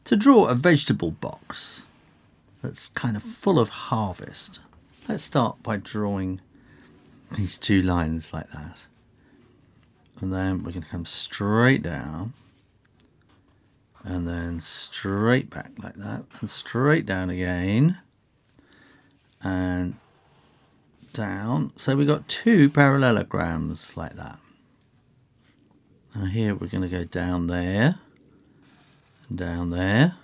To draw a vegetable box that's kind of full of harvest, let's start by drawing these two lines like that. And then we're going to come straight down and then straight back like that and straight down again and down. So we've got two parallelograms like that. Now here we're going to go down there and down there,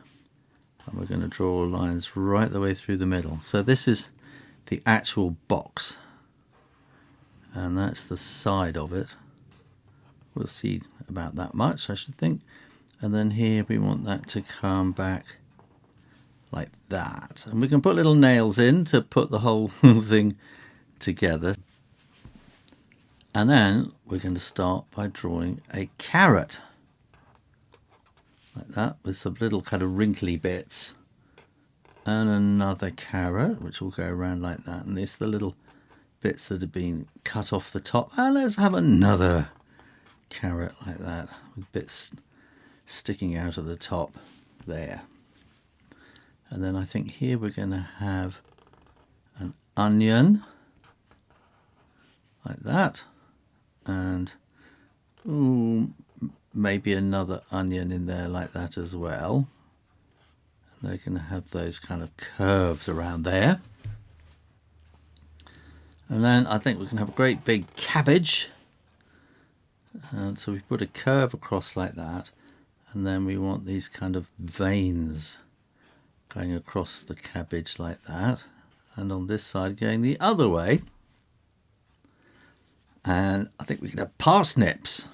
and we're going to draw lines right the way through the middle. So this is the actual box, and that's the side of it. We'll see about that much, I should think. And then here we want that to come back like that, and we can put little nails in to put the whole thing together. And then we're going to start by drawing a carrot like that, with some little kind of wrinkly bits, and another carrot which will go around like that, and there's the little bits that have been cut off the top. And let's have another carrot like that with bits sticking out of the top there. And then I think here we're going to have an onion like that, and maybe another onion in there like that as well. And they're going to have those kind of curves around there. And then I think we can have a great big cabbage. And so we put a curve across like that, and then we want these kind of veins going across the cabbage like that, and on this side going the other way. And I think we can have parsnips.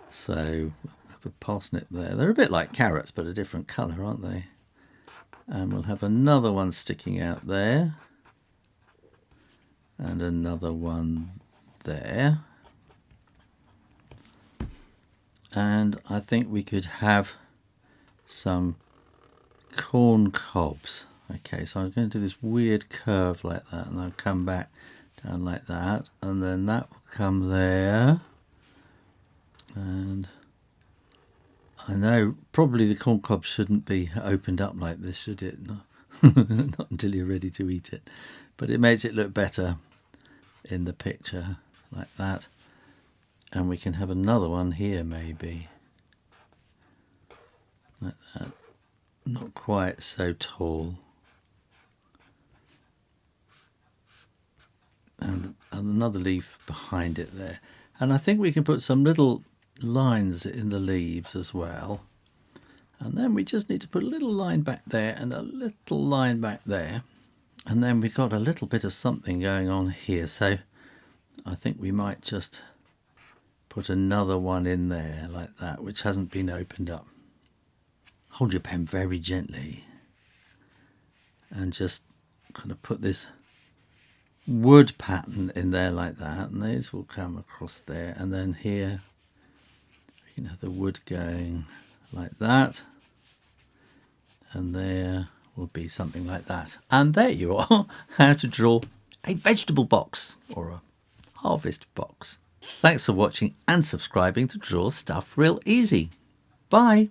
So have a parsnip there. They're a bit like carrots, but a different colour, aren't they? And we'll have another one sticking out there, and another one there. And I think we could have some corn cobs. Okay, so I'm going to do this weird curve like that, and I'll come back down like that, and then that will come there. And I know probably the corn cob shouldn't be opened up like this, should it? No. Not until you're ready to eat it. But it makes it look better in the picture like that. And we can have another one here maybe. Like that. Not quite so tall. And another leaf behind it there. And I think we can put some little lines in the leaves as well. And then we just need to put a little line back there and a little line back there. And then we've got a little bit of something going on here. So I think we might just put another one in there like that, which hasn't been opened up. Hold your pen very gently and just kind of put this wood pattern in there like that, and these will come across there, and then here we can have the wood going like that, and there will be something like that. And there you are, how to draw a vegetable box or a harvest box. Thanks for watching and subscribing to Draw Stuff Real Easy. Bye.